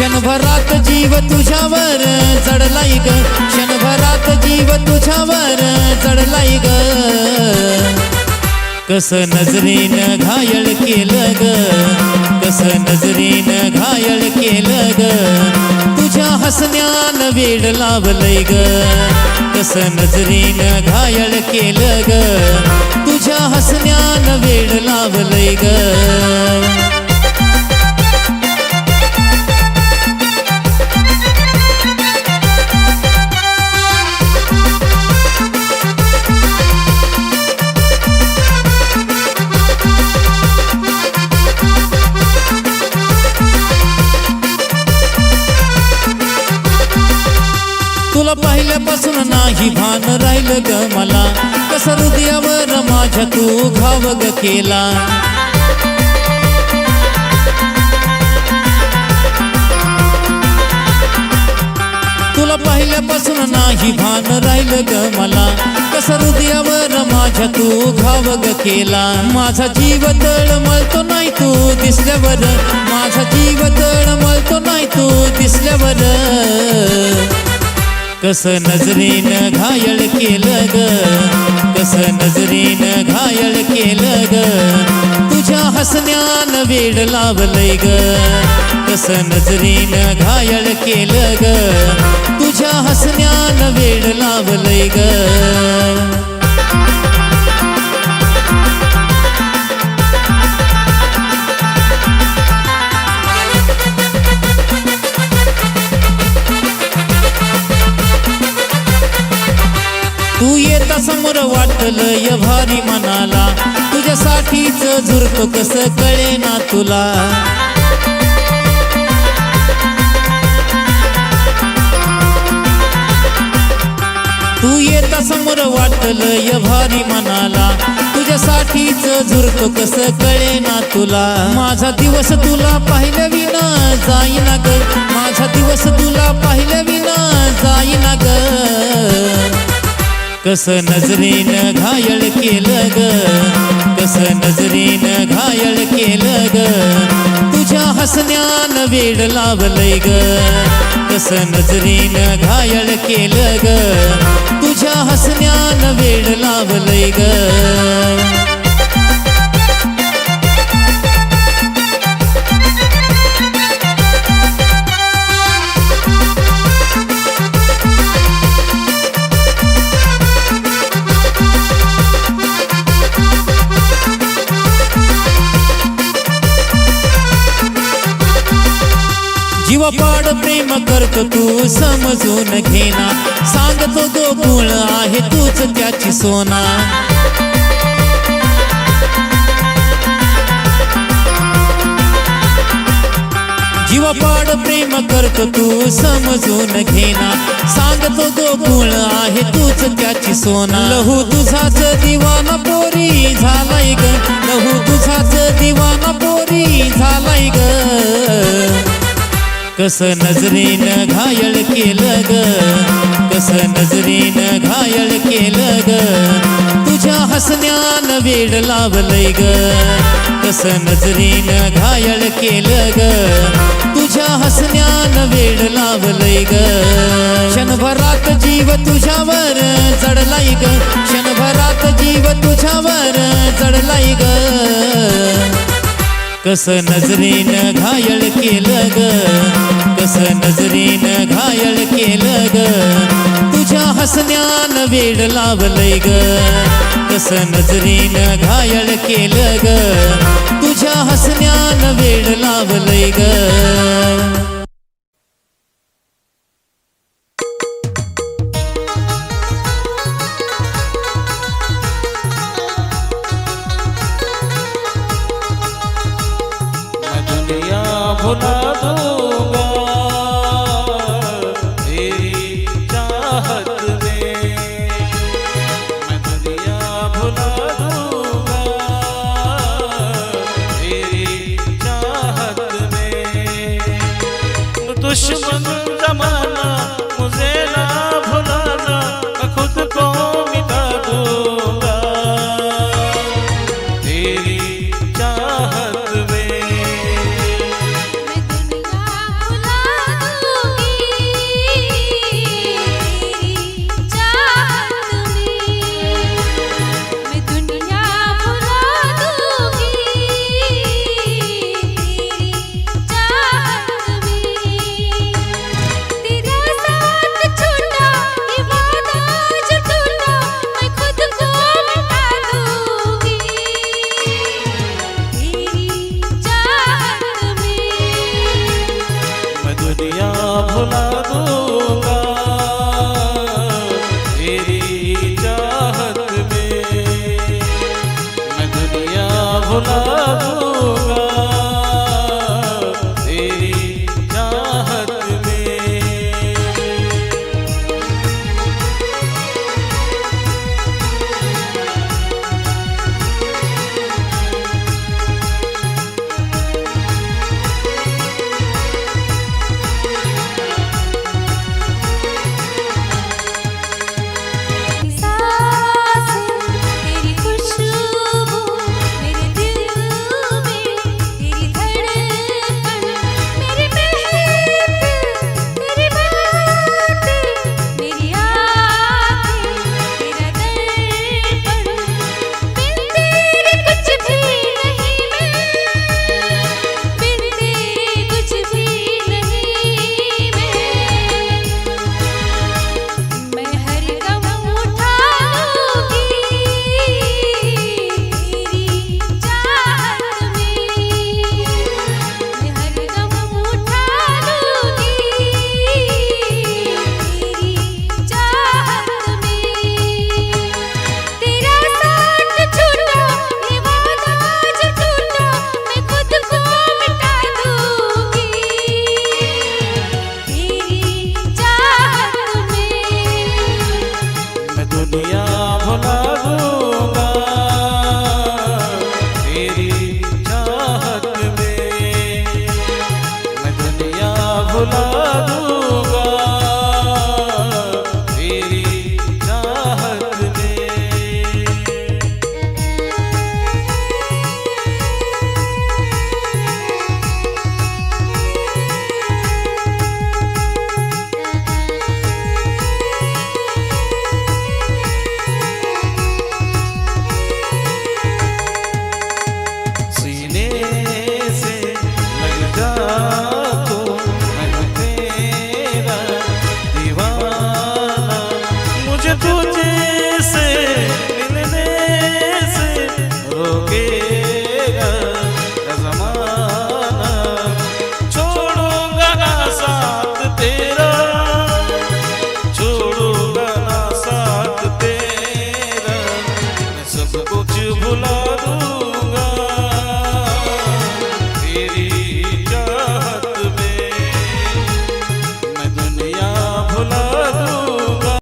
क्षणभरात जीव तुझ्यावर चढलाई ग, क्षणभरात जीव तुझ्यावर चढलाई ग. कस नजरेनं घायल केलं ग, कस नजरेनं घायल केलं ग. तुझ्या हसण्यानं वेड लावलंय ग, कस नजरेनं घायल केलं ग. तुझ्या हसण्यानं वेड लावलंय ग. तुला पाहिल्यापासून नाही भान राहिलं ग मला, कस हृदयावर माझ्या तू घाव ग केला. तुला पाहिल्यापासून नाही भान राहिलं ग मला, कस हृदयावर माझ्या तू घाव ग केला. माझा जीव तळमळतो नाही तू दिसल्यावर, माझा जीव तळमळतो नाही तू दिसल्यावर. कस नजरेनं घायल केलं ग, कस नजरेनं घायल केलं ग. तुझ्या हसण्यानं वेड लावलंय ग, कस नजरेनं घायल केलं ग. तुझ्या हसण्यानं वेड लावलंय ग. तू येता समोर वाटलंय भारी मनाला, तुझ्यासाठीच झुरतो कसं कळेना तुला. तू येता समोर वाटलंय भारी मनाला, तुझ्यासाठीच झुरतो कसं कळेना तुला. माझा दिवस तुला पाहिल्या विना जाईना ग, माझा दिवस तुला पाहिल्या विना जाईना ग. कस नजरेनं घायल केलं ग, कस नजरेनं घायल केलं ग. तुझ्या हसण्यानं वेड लावलंय ग, कस नजरेनं घायल केलं ग. तुझ्या हसण्यानं वेड लावलंय ग. जीवापाड प्रेम करतो तू समजून घेना, सांगतो गोकुळ आहे तूच त्याची सोना. जीवापाड प्रेम करतो तू समजून घेना, सांगतो गोकुळ आहे तूच त्याची सोना. लहू तुझाच दिवाना पोरी झालाय ग, लहू तुझाच दिवाना पोरी झालाय ग. कस नजरेनं घायल केलं ग, कस नजरेनं घायल केलं ग. तुझ्या हसण्यानं वेड लावलंय ग, कस नजरेनं घायल केलं ग. तुझ्या हसण्यानं वेड लावलंय ग. क्षणभरात जीव तुझ्यावर चढलाई ग, क्षणभरात जीव तुझ्यावर चढलाई ग. कस नजरेनं घायल केलं ग, कस नजरेनं घायल केलं ग. तुझ्या हसण्यानं वेड लावलंय ग, कस नजरेनं घायल केलं ग. तुझ्या हसण्यानं वेड लावलंय ग. भुला दूंगा तेरी चाहत में, मैं दुनिया भुला दूंगा तेरी चाहत में. दुश्मन जमाना मुझे ना भुलाना, मैं खुद को मिटा दूंगा तेरी चाहत में. दुनिया भुला दूंगा तेरी चाहत में, मैं दुनिया भुला दूंगा तेरी चाहत में। तेरी खुशबू मेरे दिल में, तेरी धड़कन मेरी महक, तेरी बातें मेरी आँखें, तेरा दर्पण, बिन तेरे कुछ भी नहीं मैं, बिन तेरे कुछ भी नहीं मैं हर दम उठाऊंगी तेरी चाहत में, मैं हर दम उठा लूंगी तेरी चाहत में। तेरा साथ छूटा ये वादा जो टूटा, मैं खुद को मिटा दूंगी तेरी चाहत में। मैं दुनिया भुला दूंगा तेरी चाहत में, मैं दुनिया भुला दूंगा तेरी चाहत में। सीने से लग जा तू, मैं हूँ तेरा दीवाना, मुझे तुझे से मिलने से रोकेगा न ज़माना। छोड़ूंगा ना साथ तेरा, छोड़ूंगा ना साथ तेरा, मैं सब कुछ भुला दूंगा तेरी चाहत में, मैं दुनिया भुला दूंगा।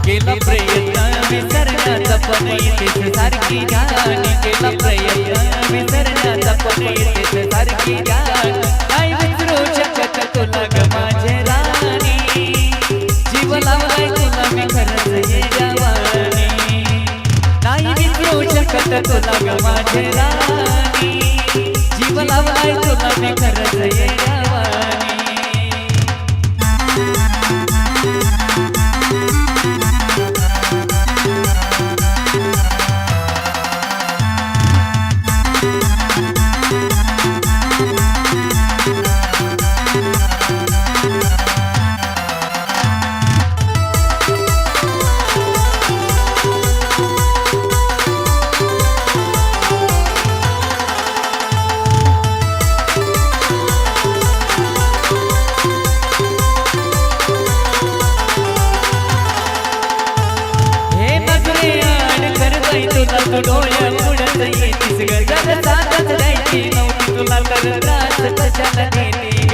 केला प्रयत्न विसरण्याचा पण येतेच सारखी जाण, केला प्रयत्न विसरण्याचा पण येतेच सारखी जाण, नाही विसरू शकत तुला ग माझे राणी, जीव लावलाय तुला मी खरंच हे जवानी, नाही विसरू शकत तुला ग माझे राणी, जीव लावलाय तुला मी खरंच हे जवानी। तू डोळ्या पुढत येतीस ग, जर साथच द्यायची नव्हती तुला तर त्रास कशाला देती ग।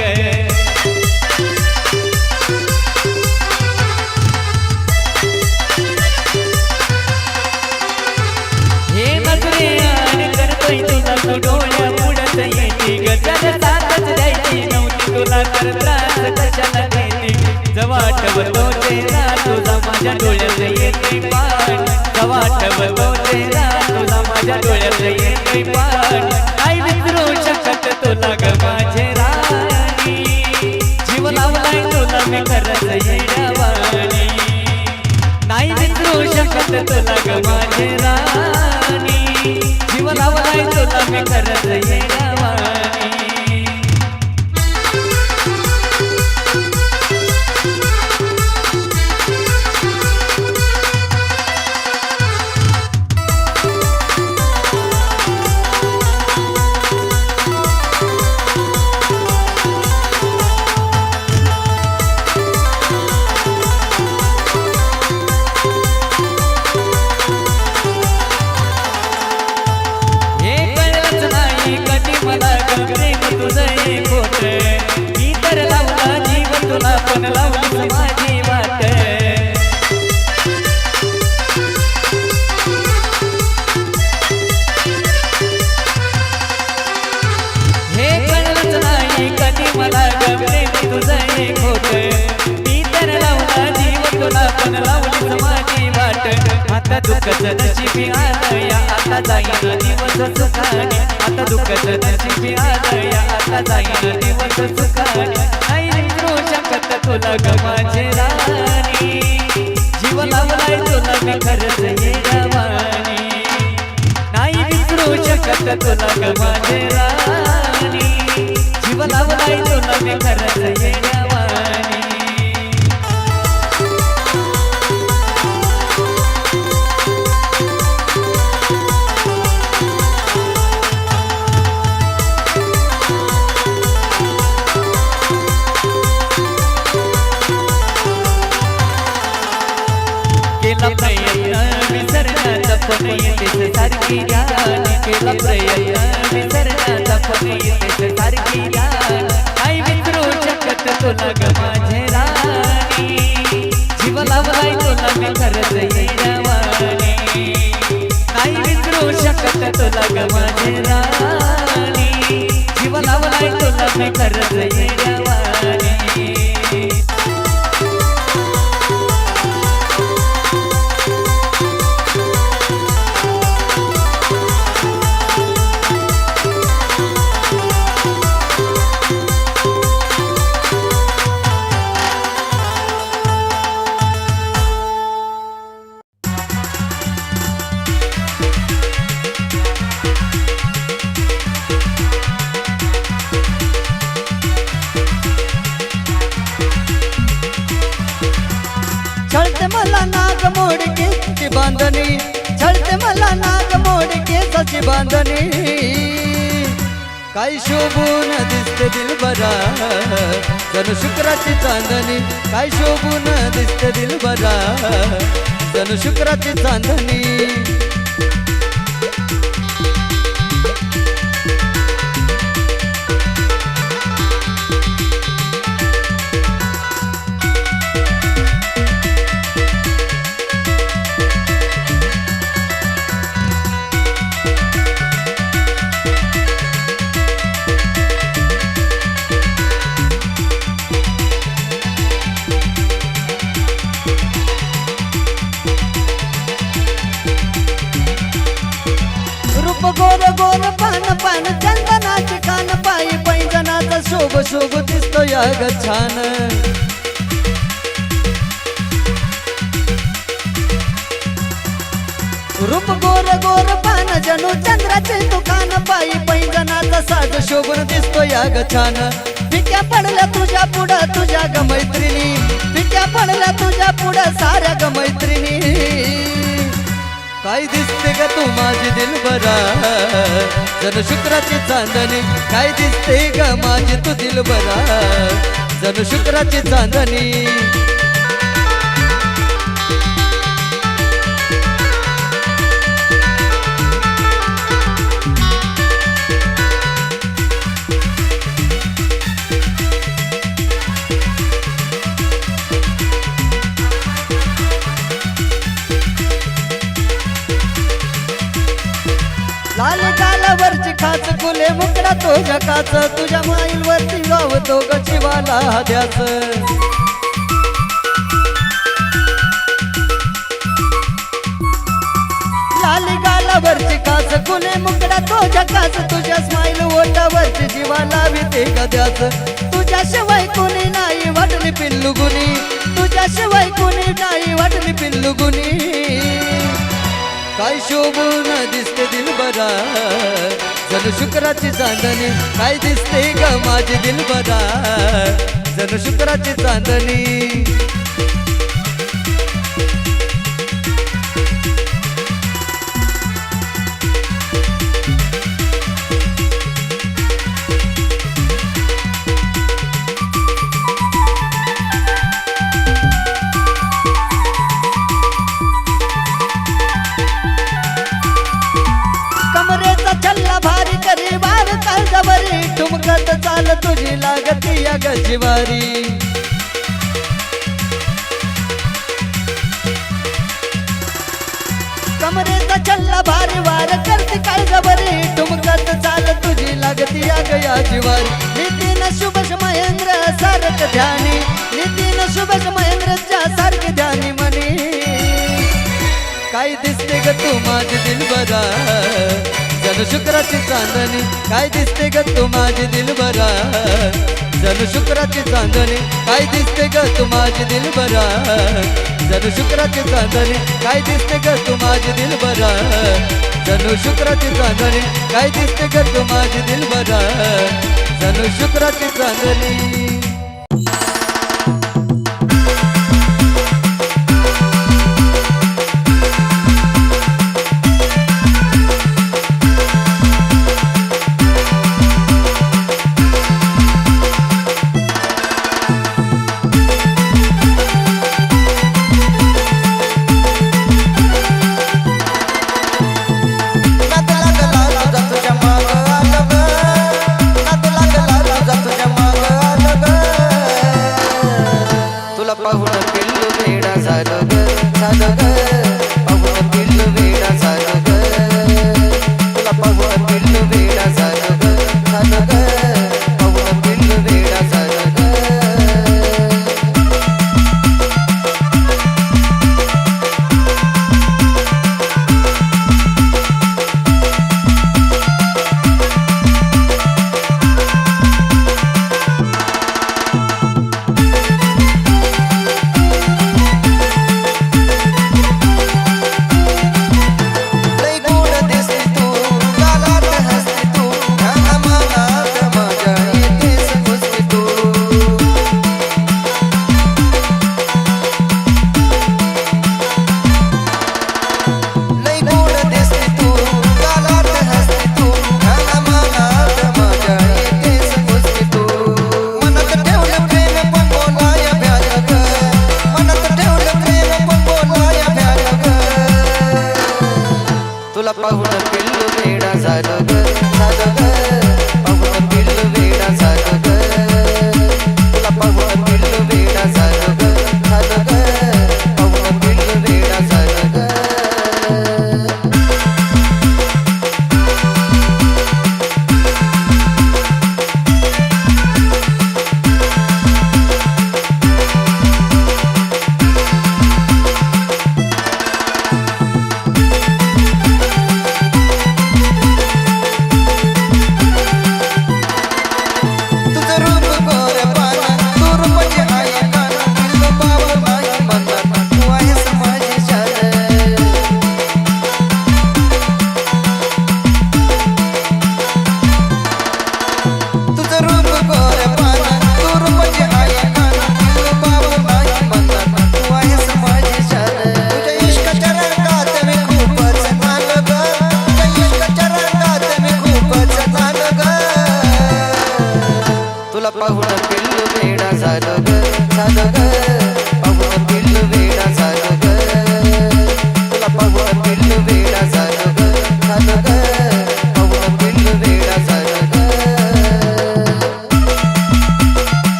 हे नजरे आड करतोय तुला तू डोळ्या पुढत येती ग, जर साथच द्यायची नव्हती तुला तर त्रास कशाला देती। जवा आठवतो तेरा तुझा माझ्या डोळ्यात येते पाण, जवा आठवतो तेरा तुला माझ्या डोळ्यात येते पाण, काय विसरू शकत तुला ग माझे राणी, जीव लावलाय तुला तुला मी खरंच येड्यावानी नाही विसरू शकत तुला ग माझे राणी जीव लावलाय तुला मी खरंच येड्यावानी मी तर लावला जीव तुला पण लावली माझी वाट हे कळलंच नाही कधी मला गगरे तुझं एक होत मी तर लावला जीव तुला पण लावली माझी वाट आता दुःखच नशिबी आलं या आता जाईन दिवस सुखाने आता दुःखच नशिबी आलं या आता जाईन दिवस सुखाने नाही विसरू शकत तुला ग माझे राणी जीव लावलाय तुला मी खरंच येड्यावानी नाही विसरू शकत तुला ग माझे राणी जीव लावलाय तुला मी खरंच येड्यावानी केला प्रयत्न विसरण्याचा पण येतेच सारखी याद केला प्रयत्न विसरण्याचा पण येतेच सारखी याद नाही विसरू शकत तुला ग माझे राणी जीव लावलाय तुला मी खरंच येड्यावानी नाही विसरू शकत तुला ग माझे राणी जीव लावलाय तुला मी खरंच येड्यावानी छळते मला नाग मोड केसाची बांधणी छळते मला नाग मोड केसाची बांधणी काय शोभून दिसते दिलबरा जणू शुक्राची चांदणी काय शोभून दिसते दिलबरा जणू शुक्राची चांदणी गोर गोर पान पान चंदनाची कान पायी पैंजनाचा शोभ शोभ दिसतो या ग छान रूप गोर गोर पान जणू चंद्राचे दुकान पायी पैंजनाचा साज शोभून दिसतो या ग छान पिक्या पडल्या तुझ्या पुढं तुझ्या ग मैत्रिणी पिक्या पडल्या तुझ्या पुढं साऱ्या ग मैत्रिणी काय दिसते ग तू माझी दिलबरा जणू शुक्राची चांदणी काय दिसते ग माझी तू दिलबरा जणू शुक्राची चांदणी लाल गालावरची खाच फुले मुकडा तो झकाच तुझ्या माईल वरती गावतो ग जीवाला हाद्याच लाल गालावरची खाच फुले मुकडा तो झकाच तुझ्या स्माईल ओटावरची जीवाला भीते गद्याच तुझ्या तुझ्याशिवाय कोणी नाही वाटली पिल्लू गुनी तुझ्याशिवाय कोणी नाही वाटली पिल्लू गुनी काय शोभून दिसते दिलबरा जणू शुक्राची चांदणी काय दिसते ग माझी दिलबरा जणू शुक्राची चांदणी कमरेचा छल्ला भारी करी वार काळजावरी ठुमकत चाल तुझी लागती या गजिवारी कमरेचा छल्ला भारी वार करते काळजावरी ठुमकत चाल तुझी लागती या गया जिवारी नितीन शुभश महेंद्र सारख ध्यानी नितीन शुभश महेंद्रच्या सारखे ध्यानी म्हणी काय दिसते ग तू माझी दिलबरा जणू शुक्राची चांदणी काय दिसते ग तू माझी दिलबरा जणू शुक्राची चांदणी काय दिसते ग तू माझी दिलबरा जणू शुक्राची चांदणी काय दिसते ग तू माझी दिलबरा जणू शुक्राची चांदणी काय दिसते ग तू माझी दिलबरा जणू शुक्राची चांदणी पाहून पिल्लू वेडा झालं ग झालं ग पाहून पिल्लू वेडा झालं ग तुला पाहून पिल्लू वेडा झालं ग झालं ग पाहून पिल्लू वेडा झालं ग तुला पाहून पिल्लू वेडा झालं ग झालं ग पाहून पिल्लू वेडा झालं ग तुला पाहून पिल्लू वेडा झालं ग झालं ग पाहून पिल्लू वेडा झालं ग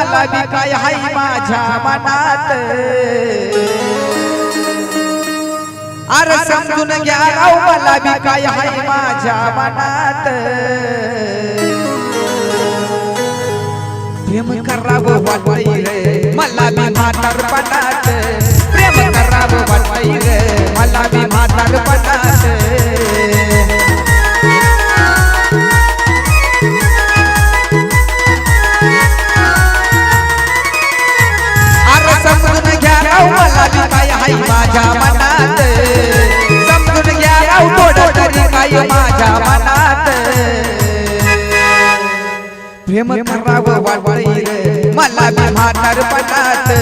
मला बी काय हाय माझ्या मनात अरे समजून घ्या राव मला बी काय हाय माझ्या मनात प्रेम करावं वाटतंय रे मला बी म्हातारपणात प्रेम करावं वाटतंय रे मला बी म्हातारपणात अरे समजून घ्या राव मला बी काय हाय माझ्या मनात समजून घ्या राव थोडं तरी काय माझ्या मनात प्रेम करावं वाटतंय रे मला बी म्हातारपणात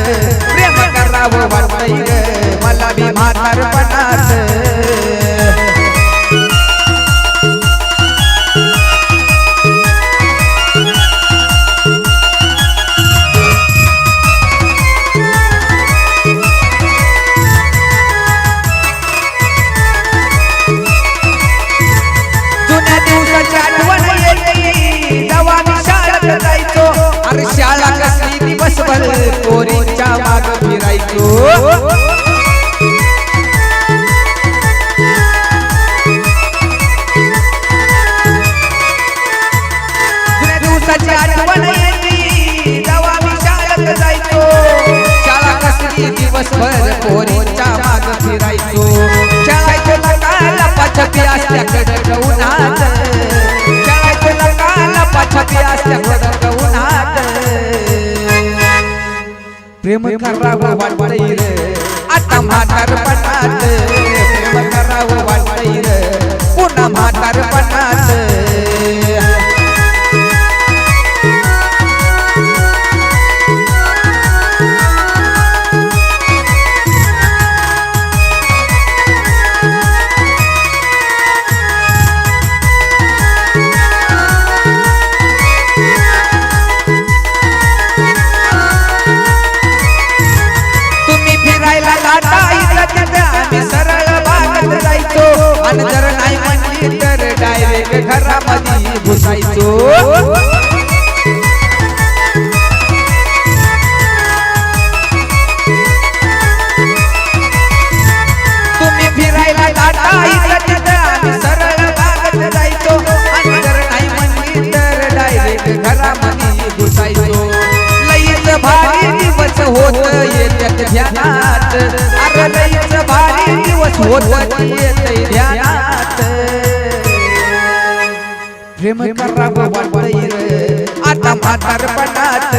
प्रेम करावं वाटतंय रे मला बी म्हातारपणात जुन्या दिवसाची आठवण येते जेव्हा मी शाळेत जायचो अरे शाळा कसली दिवसभर पोरींच्या माग फिरायचो जुन्या दिवसाची आठवण येते जेव्हा मी शाळेत जायचो शाळा कसली दिवसभर पोरींच्या माग फिरायचो शाळेत लपाछपी असल्या कडक उन्हात शाळेत लपाछपी असल्या कडक उन्हात प्रेम करावं वाटतंय रे आता म्हातारपणात प्रेम करावं वाटतंय रे पुन्हा म्हातारपणात आम्ही सरळ बागेत जायचो आणि जर नाही म्हणली तर डायरेक्ट घरामध्ये घुसायचो तुम्ही फिरायला जाता इकडे आम्ही सरळ बागेत जायचो आणि जर नाही म्हणली तर डायरेक्ट घरामध्ये घुसायचो लईच भारी दिवस होत येत्यात ध्यानात अरे लईच भारी दिवस होत येते ध्यानात प्रेम करावं वाटतंय रे आता म्हातारपणात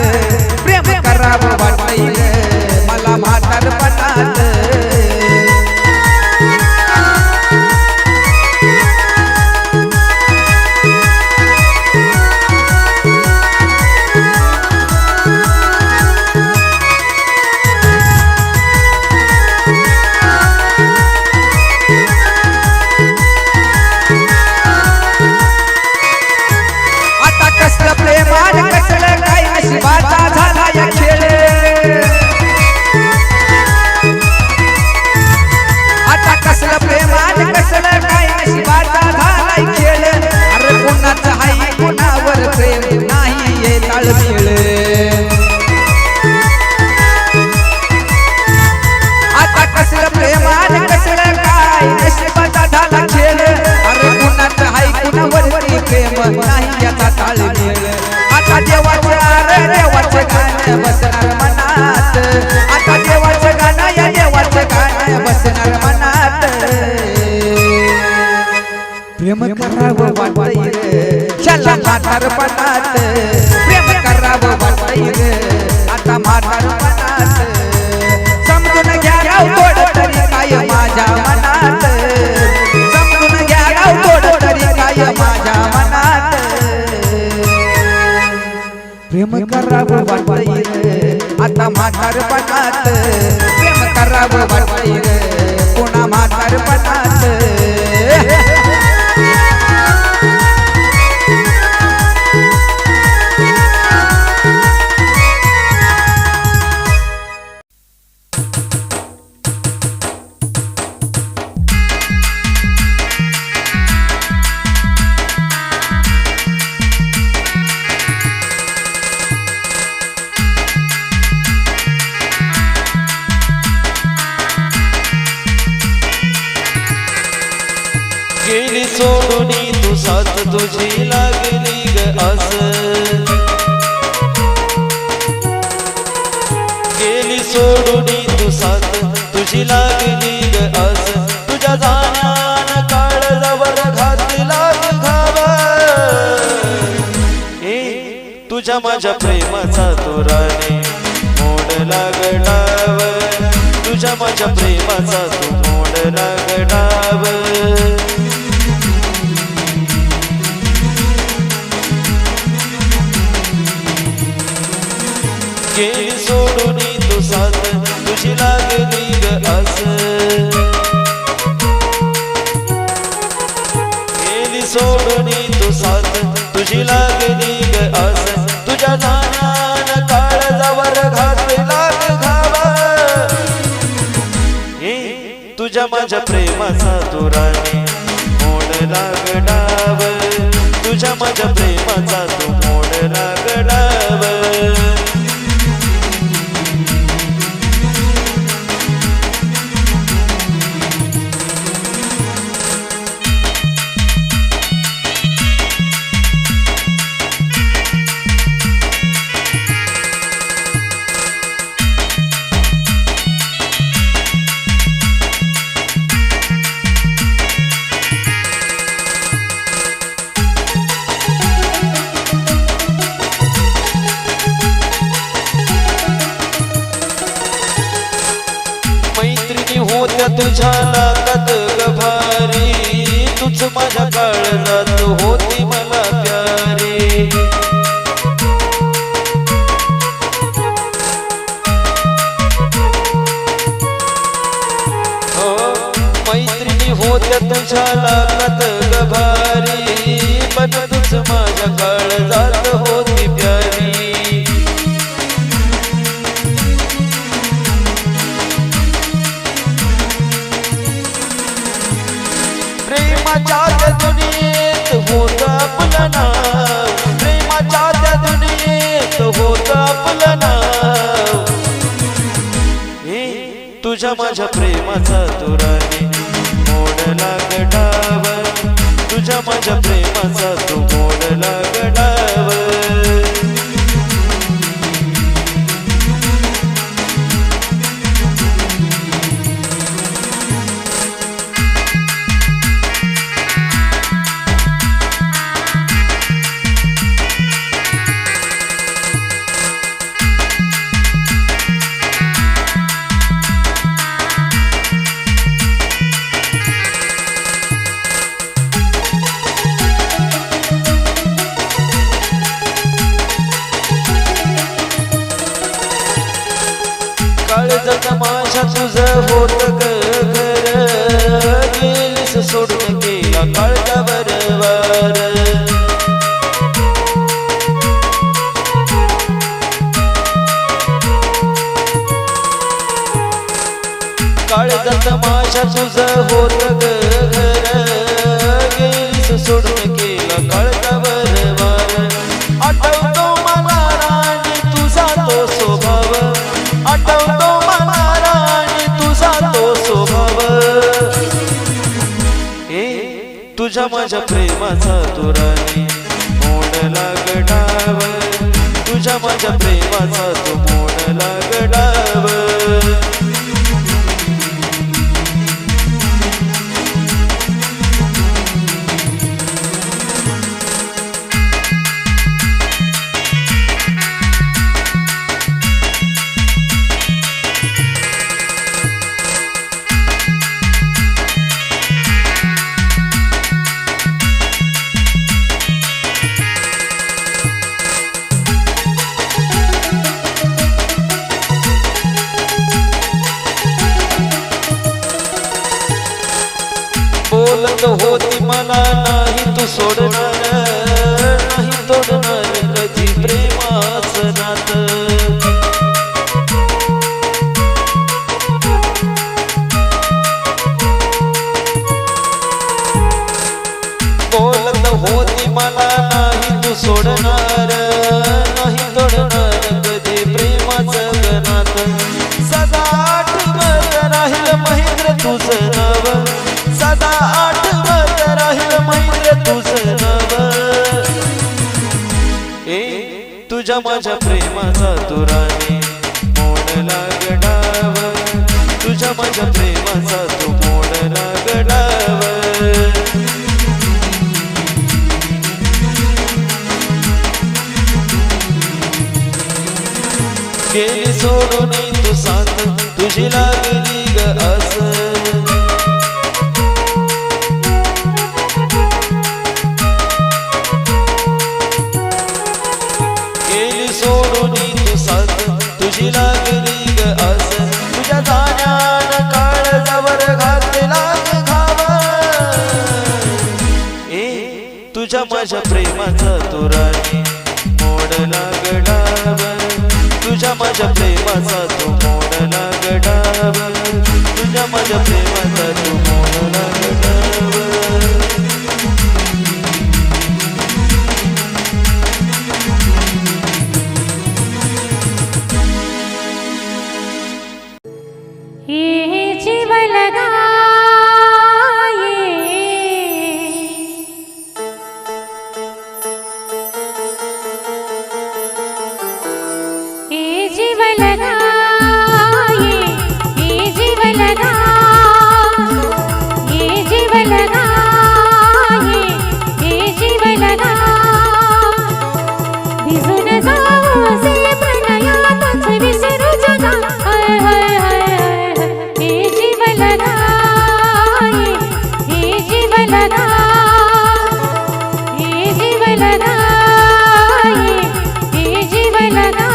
प्रेम करावं वाटतंय रे मला म्हातारपणात प्रेमान कसलं काय नशिबाचा झाला या खेळ आता कसलं प्रेमान कसलं काय नशिबाचा झाला खेळ अरे कुणाचं हाय कुणावर प्रेम नाही ये ताळमेळ आता कसलं प्रेमान कसलं काय नशिबाचा झाला खेळ अरे कुणाचं हाय कुणावर प्रेम नाही याचा ताळमेळ आता देवाचं गाणं बसणार मनात आता देवाचं गाणं या देवाचं गाणं बसणार मनात प्रेम करावं वाटतंय रे चला म्हातारपणात प्रेम करावं वाटतंय रे आता म्हातारपणात समजून घ्या राव थोडं तरी काय माझ्या मनात समजून घ्या राव थोडं तरी काय माझ्या मनात प्रेम करावं वाटतंय रे आता म्हातारपणात प्रेम करावं वाटतंय रे पुन्हा म्हातारपणात साथ तुझी लागली ग आस गेली सोडून तू साथ तुझी लागली ग आस तुझ्या जाण्यान काळजावर घातला घावा तुझ्या माझ्या प्रेमाचा तोराने मोडला गडाव तुझ्या माझ्या प्रेमाचा तू मोडला गडाव गेली सोडून तू साथ तुझी लागली ग आस गेली सोडून तू साथ तुझी लागली ग आस तुझ्या जाण्यान काळजावर घातला घावा तुझ्या माझ्या प्रेमाचा तोराने मोडला गडाव तुझ्या माझ्या प्रेमाचा तू मोडला गडाव होत्या तुझ्या लागात गभारी तुझ माझ्या काळजात होती मला प्यारी हो मैत्रिणी होत्या तुझ्या लागात गभारी पण तुझ माझ्या काळजात होती प्यारी प्रेमाच्या त्या दुनियेत होत आपलं नाव प्रेमाच्या त्या दुनियेत होत आपलं नाव तुझ्या माझ्या प्रेमाचा तोराने मोडला गडाव तुझ्या माझ्या प्रेमाचा तू मोडला गडाव काळजात माझ्या तुझं होत ग घर गेलीस सोडून गेला काळजावर वार काळजात माझ्या तुझं होत ग घर गेलीस सोडून गेला काळजावर वार आठवतो मला राणी तुझा तो स्वभाव आठवतो मला राणी तुझा तो स्वभाव तुझ्या माझ्या प्रेमाचा तोराने मोडला गडाव तुझ्या माझ्या प्रेमाचा तो मोडला गडाव बोलत होती मला नाही तू सोडणार नाही तोडणार कधी प्रेमाचं नातं बोलत होती मला नाही तू सोडणार नाही तोडणार कधी प्रेमाचं नातं सदा आठवत राहील महेंद्र तुझं नाव सदा आठवत राहील महेंद्र तुझं नाव तुझ्या माझ्या प्रेमाचा तू राणी मोडला गडाव तुझ्या माझ्या प्रेमाचा तू मोडला गडाव गेली सोडून तू साथ तुझी लागली ग आस गेली सोडून तू साथ तुझी लागली ग आस तुझ्या जाण्यान काळजावर घातला घावा तुझ्या माझ्या प्रेमाचा तू राणी मोडला गडाव तुझ्या माझ्या प्रेमाचा तू मोडला गडाव तुझ्या माझ्या प्रेमाचा तू मोडला गडाव ये जीव लगाए ये जीव लगाए ये जीव लगा ये जीव लगाए ये जीव लगा भिजून जाऊ असे प्रणयातच विसरू जगा हाय हाय हाय ये जीव लगाए ये जीव लगा ये जीव लगाए ये जीव लगा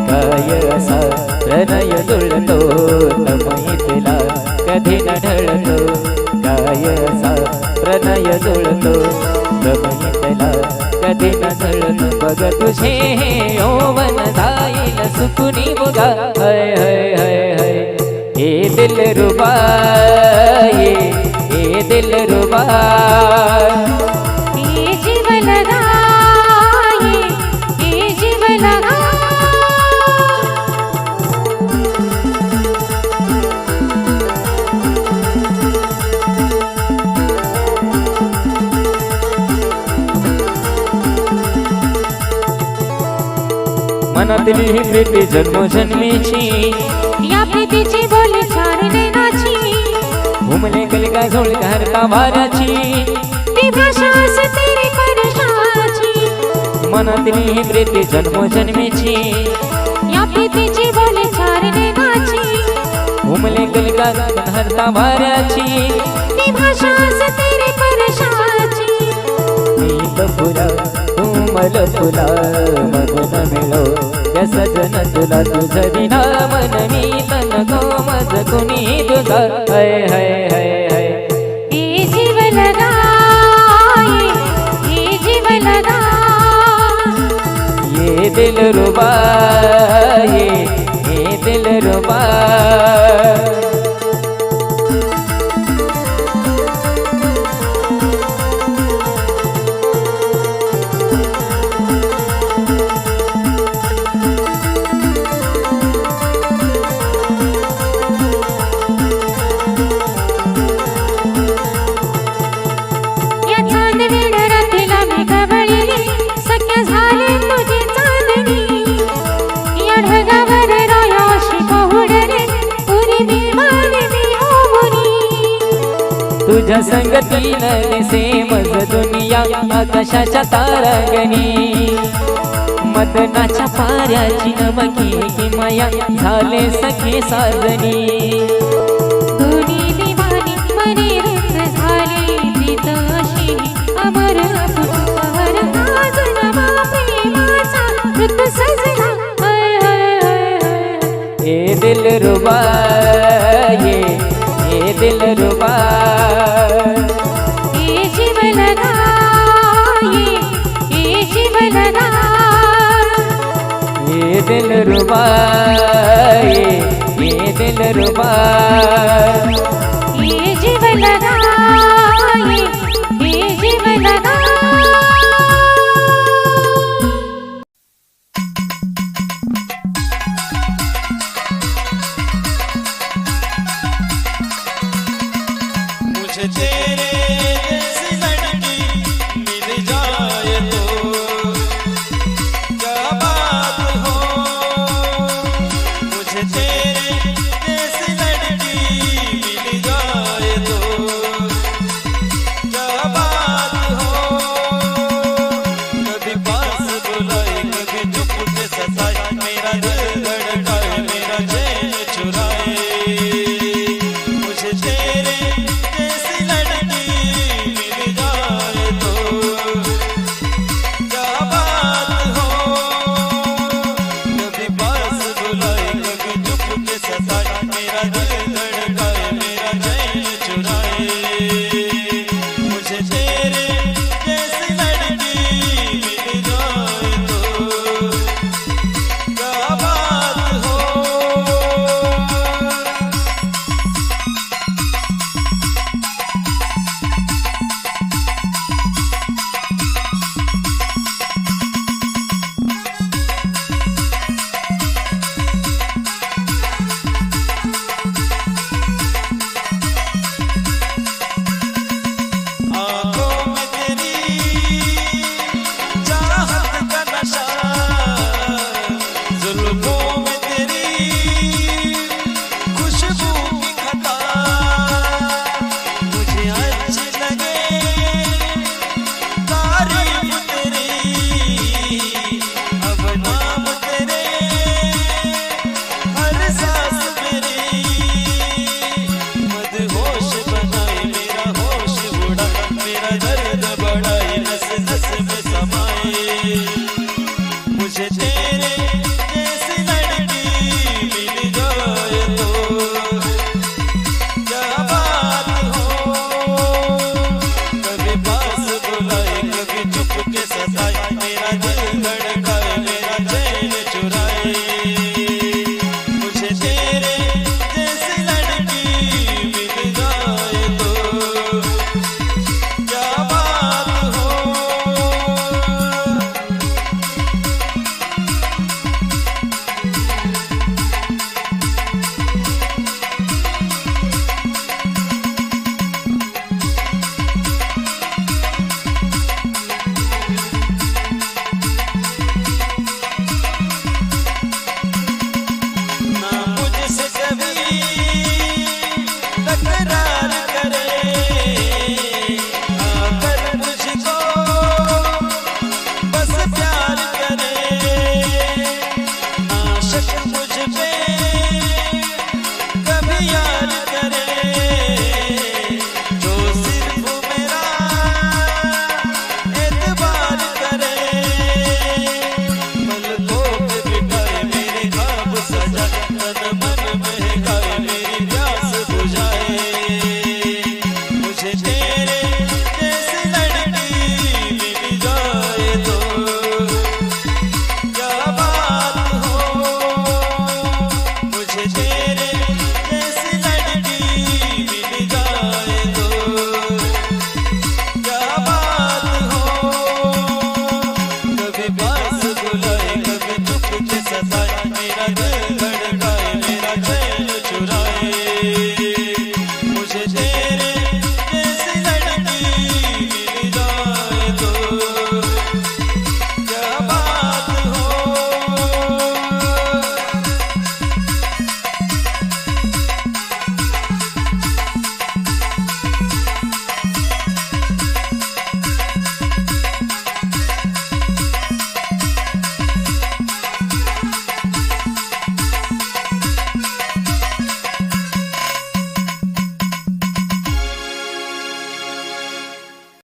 काय असा प्रणय जुळतो तमईतला कधी न ढळतो काय असा प्रणय जुळतो तमईतला कधी न ढळतो बघ तुझे हे यौवन जाईल सुकुनी बघा हाय हाय हाय हाय ये दिल रुबा ये दिल रुबा ये जीव लगाए ये जीव लगा मनातली ही प्रीती जन्मोजन्मीची या प्रीतीची बोली चार नैनाची घुमले कलिका झोळ घरता वाऱ्याची ती भाषा असते रे परशाची मनातली ही प्रीती जन्मोजन्मीची या प्रीतीची बोली चार नैनाची घुमले कलिका घरता वाऱ्याची ती भाषा असते रे परशाची मी फुला तू मला फुला मगन मिळो त्या सजन तुला तुझं विना मन मी तन गो मज कुणी तुझा हाय हाय हाय हाय ये जीव लगाए ये जीव लगा ये दिल रुबा ये दिल रुबा या चांदणी रात्रीला मी गवळली सख्या झाले तुझी चांदणी या ढगावर रायाशी पहुडले पुरी दिवाने मी होऊनी तुझ्या संगतीनं दिसे मज दुनिया आकाशाच्या तारांगणी मदनाच्या पाऱ्याची नमकी किमया झाले सखे साजनी दोन्ही दिवानी मने रुत झाली प्रीत अशी अमर पुष्पहर गाजला प्रेमाचा ऋत सजला हाय हाय हाय हाय ये दिल रुबा ये दिल रुबा ये जीव लगाए ये जीव लगा ये दिल रुबा ये दिल रुबा